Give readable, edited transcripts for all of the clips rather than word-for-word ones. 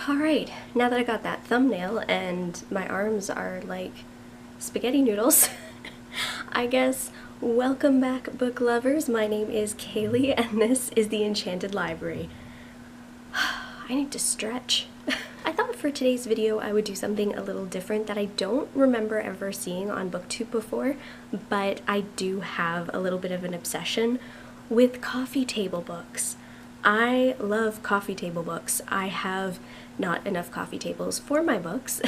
Alright, now that I got that thumbnail and my arms are like spaghetti noodles, I guess welcome back, book lovers. My name is Kaylee and this is the Enchanted Library. I need to stretch. I thought for today's video I would do something a little different that I don't remember ever seeing on BookTube before, but I do have a little bit of an obsession with coffee table books. I love coffee table books. I have not enough coffee tables for my books,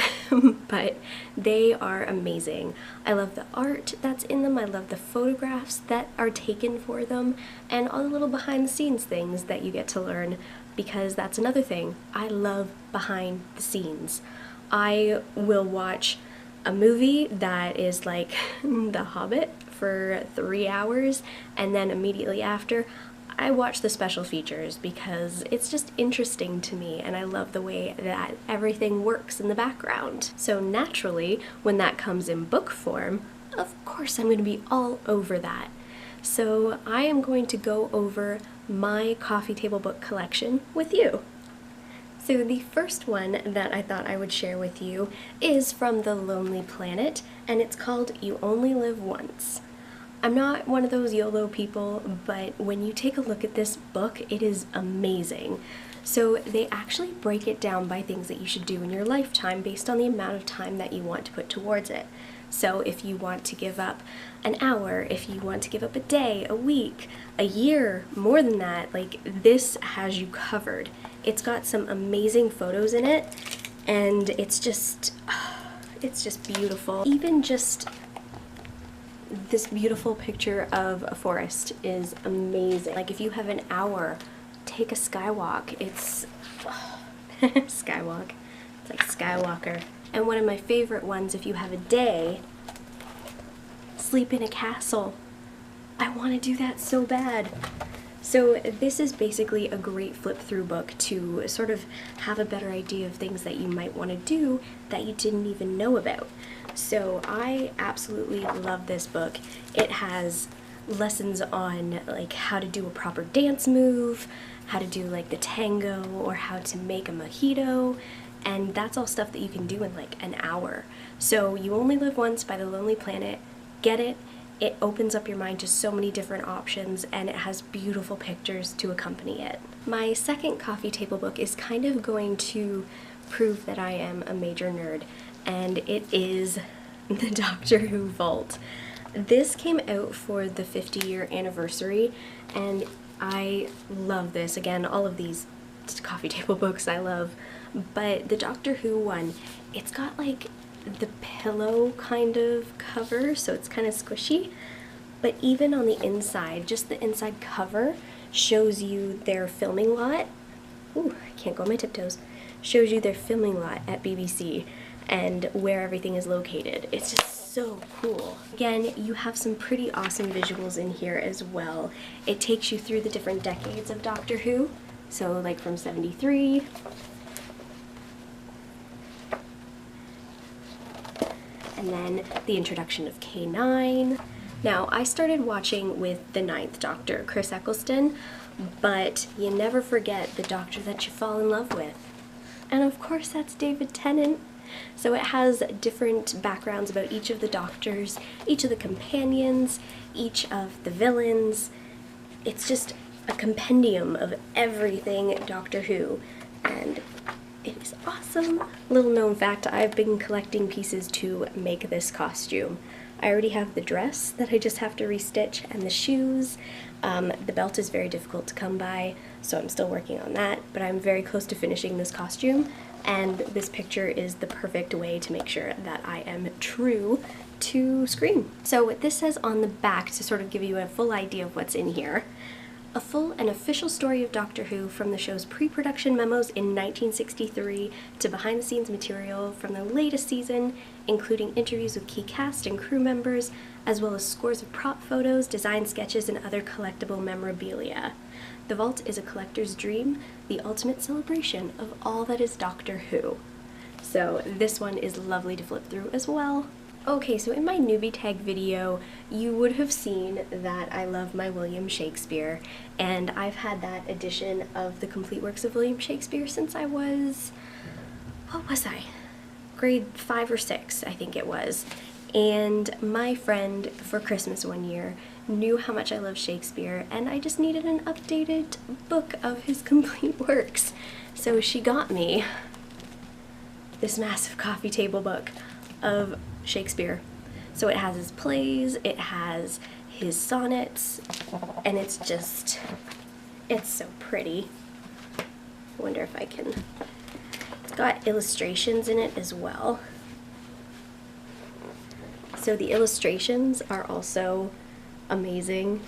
but they are amazing. I love the art that's in them, I love the photographs that are taken for them, and all the little behind the scenes things that you get to learn, because that's another thing. I love behind the scenes. I will watch a movie that is like The Hobbit for 3 hours, and then immediately after I watch the special features because it's just interesting to me and I love the way that everything works in the background. So naturally, when that comes in book form, of course I'm going to be all over that. So I am going to go over my coffee table book collection with you. So the first one that I thought I would share with you is from The Lonely Planet, and it's called You Only Live Once. I'm not one of those YOLO people, but when you take a look at this book, it is amazing. So they actually break it down by things that you should do in your lifetime based on the amount of time that you want to put towards it. So if you want to give up an hour, if you want to give up a day, a week, a year, more than that, like this has you covered. It's got some amazing photos in it, and it's just beautiful. Even just this beautiful picture of a forest is amazing. Like if you have an hour, take a skywalk. It's skywalk. It's like Skywalker. And one of my favorite ones, if you have a day, sleep in a castle. I want to do that so bad. So this is basically a great flip-through book to sort of have a better idea of things that you might want to do that you didn't even know about. So I absolutely love this book. It has lessons on like how to do a proper dance move, how to do like the tango, or how to make a mojito, and that's all stuff that you can do in like an hour. So You Only Live Once by The Lonely Planet, get it. It opens up your mind to so many different options, and it has beautiful pictures to accompany it. My second coffee table book is kind of going to prove that I am a major nerd, and it is the Doctor Who Vault. This came out for the 50-year anniversary, and I love this. Again, all of these coffee table books I love, but the Doctor Who one, it's got like the pillow kind of cover, so it's kind of squishy, but even on the inside, just the inside cover shows you their filming lot. Ooh, I can't go on my tiptoes. Shows you their filming lot at BBC and where everything is located. It's just so cool. Again, you have some pretty awesome visuals in here as well. It takes you through the different decades of Doctor Who, so like from 73, and then the introduction of K9. Now, I started watching with the 9th Doctor, Chris Eccleston, but you never forget the Doctor that you fall in love with. And of course that's David Tennant. So it has different backgrounds about each of the Doctors, each of the companions, each of the villains. It's just a compendium of everything Doctor Who, and it is awesome. Little known fact, I've been collecting pieces to make this costume. I already have the dress that I just have to restitch, and the shoes. The belt is very difficult to come by, so I'm still working on that, but I'm very close to finishing this costume, and this picture is the perfect way to make sure that I am true to Scream. So what this says on the back, to sort of give you a full idea of what's in here: a full and official story of Doctor Who from the show's pre-production memos in 1963 to behind-the-scenes material from the latest season, including interviews with key cast and crew members, as well as scores of prop photos, design sketches, and other collectible memorabilia. The Vault is a collector's dream, the ultimate celebration of all that is Doctor Who. So this one is lovely to flip through as well. Okay, so in my newbie tag video, you would have seen that I love my William Shakespeare, and I've had that edition of the complete works of William Shakespeare since I was, what was I? Grade 5 or 6, I think it was. And my friend for Christmas one year knew how much I love Shakespeare, and I just needed an updated book of his complete works. So she got me this massive coffee table book of Shakespeare. So it has his plays, it has his sonnets, and it's so pretty. I wonder if I can, it's got illustrations in it as well. So the illustrations are also amazing.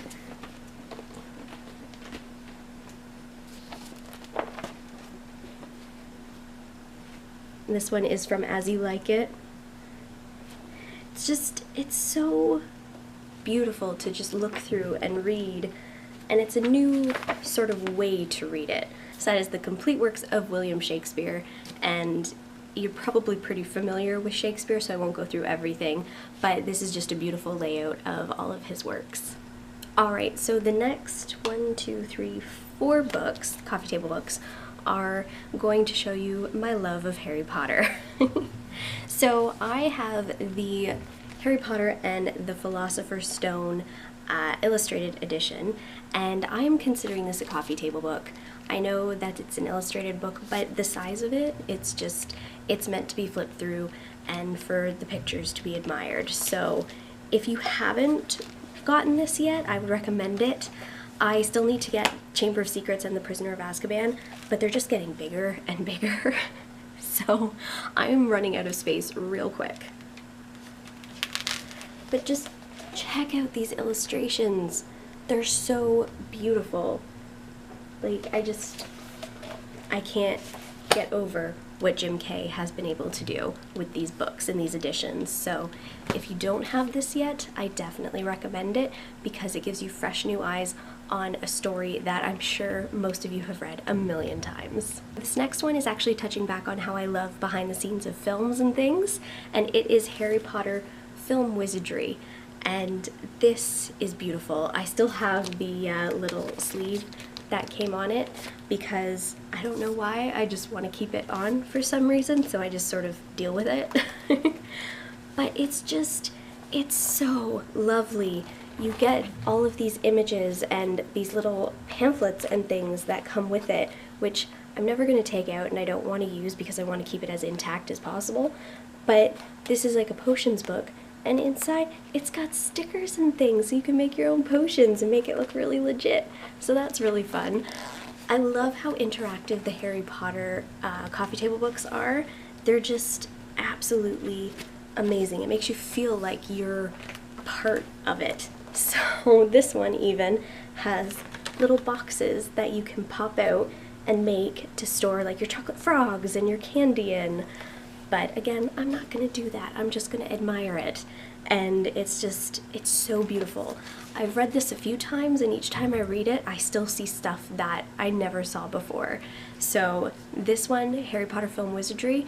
This one is from As You Like It. It's so beautiful to just look through and read, and it's a new sort of way to read it. So that is the complete works of William Shakespeare, and you're probably pretty familiar with Shakespeare, so I won't go through everything, but this is just a beautiful layout of all of his works. Alright, so the next 4 books, coffee table books, are going to show you my love of Harry Potter. So I have the Harry Potter and the Philosopher's Stone illustrated edition, and I am considering this a coffee table book. I know that it's an illustrated book, but the size of it, it's meant to be flipped through and for the pictures to be admired. So if you haven't gotten this yet, I would recommend it. I still need to get Chamber of Secrets and The Prisoner of Azkaban, but they're just getting bigger and bigger. So I'm running out of space real quick. But just check out these illustrations. They're so beautiful. Like, I can't get over what Jim Kay has been able to do with these books and these editions. So if you don't have this yet, I definitely recommend it because it gives you fresh new eyes on a story that I'm sure most of you have read a million times. This next one is actually touching back on how I love behind the scenes of films and things, and it is Harry Potter Film Wizardry, and this is beautiful. I still have the little sleeve that came on it because I don't know why, I just want to keep it on for some reason, so I just sort of deal with it. But it's so lovely. You get all of these images and these little pamphlets and things that come with it, which I'm never going to take out and I don't want to use because I want to keep it as intact as possible. But this is like a potions book, and inside it's got stickers and things so you can make your own potions and make it look really legit. So that's really fun. I love how interactive the Harry Potter coffee table books are. They're just absolutely amazing. It makes you feel like you're part of it. So this one even has little boxes that you can pop out and make to store like your chocolate frogs and your candy in. But again, I'm not going to do that. I'm just going to admire it. And it's so beautiful. I've read this a few times, and each time I read it, I still see stuff that I never saw before. So this one, Harry Potter Film Wizardry,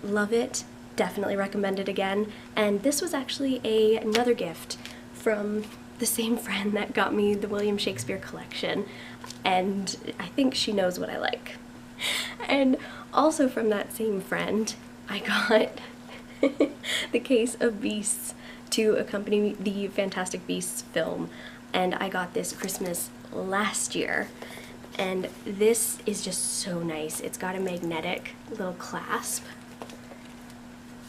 love it. Definitely recommend it again. And this was actually another gift from the same friend that got me the William Shakespeare collection, and I think she knows what I like. And also from that same friend, I got the Case of Beasts to accompany the Fantastic Beasts film, and I got this Christmas last year, and this is just so nice. It's got a magnetic little clasp,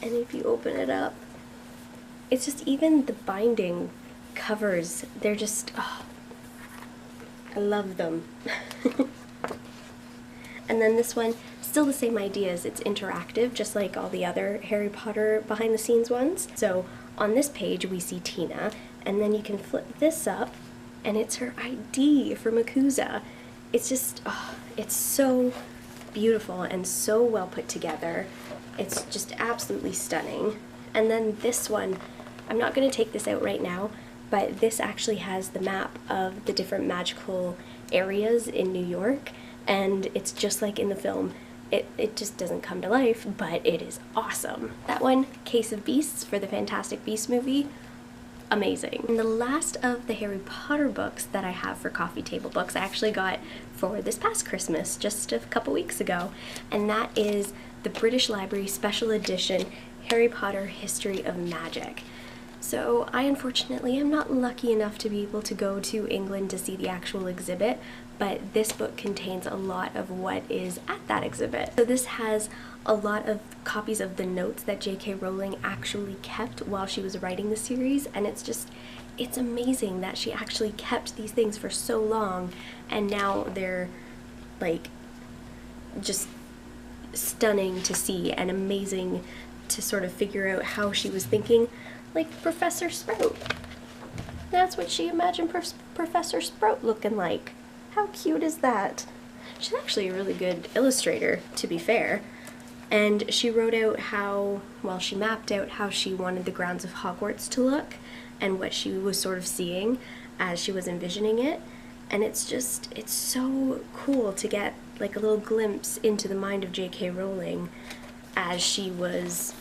and if you open it up, it's just, even the binding covers, they're just, oh, I love them. And then this one, still the same ideas. It's interactive, just like all the other Harry Potter behind the scenes ones. So on this page we see Tina, and then you can flip this up and it's her ID for Makusa. It's just, oh, it's so beautiful and so well put together. It's just absolutely stunning. And then this one, I'm not going to take this out right now, but this actually has the map of the different magical areas in New York, and it's just like in the film. it just doesn't come to life, but it is awesome. That one, Case of Beasts for the Fantastic Beasts movie, amazing. And the last of the Harry Potter books that I have for coffee table books I actually got for this past Christmas, just a couple weeks ago, and that is the British Library Special Edition Harry Potter History of Magic. So I unfortunately am not lucky enough to be able to go to England to see the actual exhibit, but this book contains a lot of what is at that exhibit. So this has a lot of copies of the notes that J.K. Rowling actually kept while she was writing the series, and it's amazing that she actually kept these things for so long, and now they're like just stunning to see and amazing to sort of figure out how she was thinking, like Professor Sprout. That's what she imagined Professor Sprout looking like. How cute is that? She's actually a really good illustrator, to be fair. And she wrote out how, well, she mapped out how she wanted the grounds of Hogwarts to look and what she was sort of seeing as she was envisioning it. And it's so cool to get like a little glimpse into the mind of J.K. Rowling as she was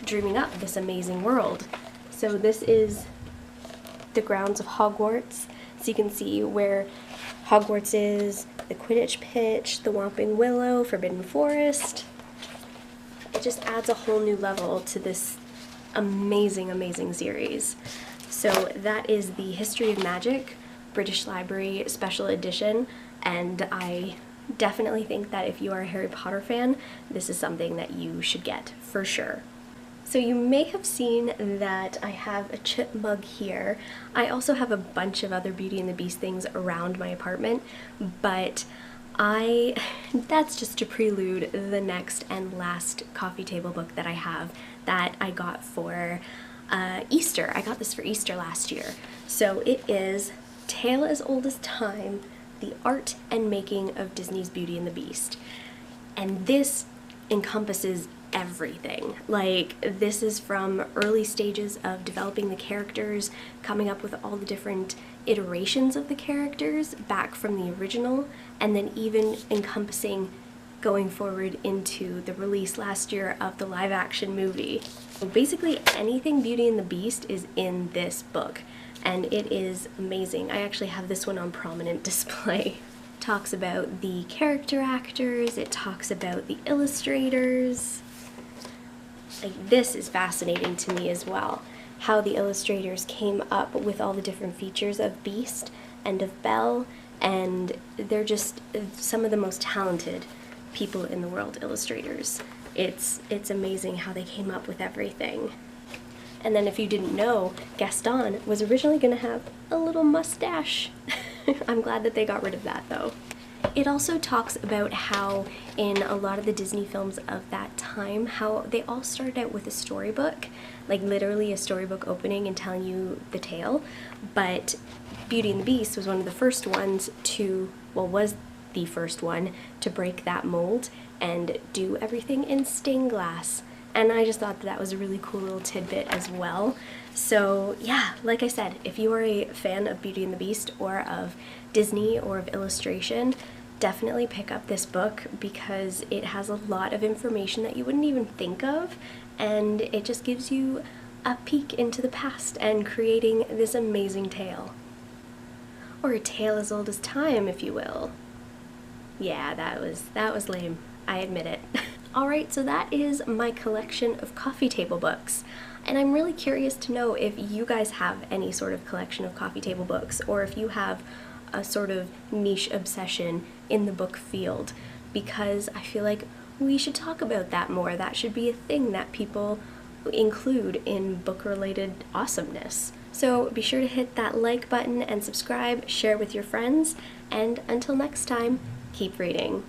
dreaming up this amazing world. So this is the grounds of Hogwarts. So you can see where Hogwarts is, the Quidditch pitch, the Whomping Willow, Forbidden Forest. It just adds a whole new level to this amazing, amazing series. So that is the History of Magic British Library Special Edition, and I definitely think that if you are a Harry Potter fan, this is something that you should get for sure. So you may have seen that I have a chip mug here. I also have a bunch of other Beauty and the Beast things around my apartment, but that's just to prelude the next and last coffee table book that I have that I got for Easter. I got this for Easter last year. So it is Tale as Old as Time, The Art and Making of Disney's Beauty and the Beast. And this encompasses everything. Like, this is from early stages of developing the characters, coming up with all the different iterations of the characters back from the original, and then even encompassing going forward into the release last year of the live action movie. So basically anything Beauty and the Beast is in this book, and it is amazing. I actually have this one on prominent display. It talks about the character actors, it talks about the illustrators. Like, this is fascinating to me as well, how the illustrators came up with all the different features of Beast and of Belle, and they're just some of the most talented people in the world, illustrators. It's amazing how they came up with everything. And then if you didn't know, Gaston was originally going to have a little mustache. I'm glad that they got rid of that though. It also talks about how in a lot of the Disney films of that time, how they all started out with a storybook, like literally a storybook opening and telling you the tale, but Beauty and the Beast was one of the first ones to, well, was the first one to break that mold and do everything in stained glass. And I just thought that that was a really cool little tidbit as well. So yeah, like I said, if you are a fan of Beauty and the Beast or of Disney or of illustration, definitely pick up this book because it has a lot of information that you wouldn't even think of, and it just gives you a peek into the past and creating this amazing tale. Or a tale as old as time, if you will. Yeah, that was lame. I admit it. Alright, so that is my collection of coffee table books. And I'm really curious to know if you guys have any sort of collection of coffee table books, or if you have a sort of niche obsession in the book field, because I feel like we should talk about that more. That should be a thing that people include in book-related awesomeness. So be sure to hit that like button and subscribe, share with your friends, and until next time, keep reading.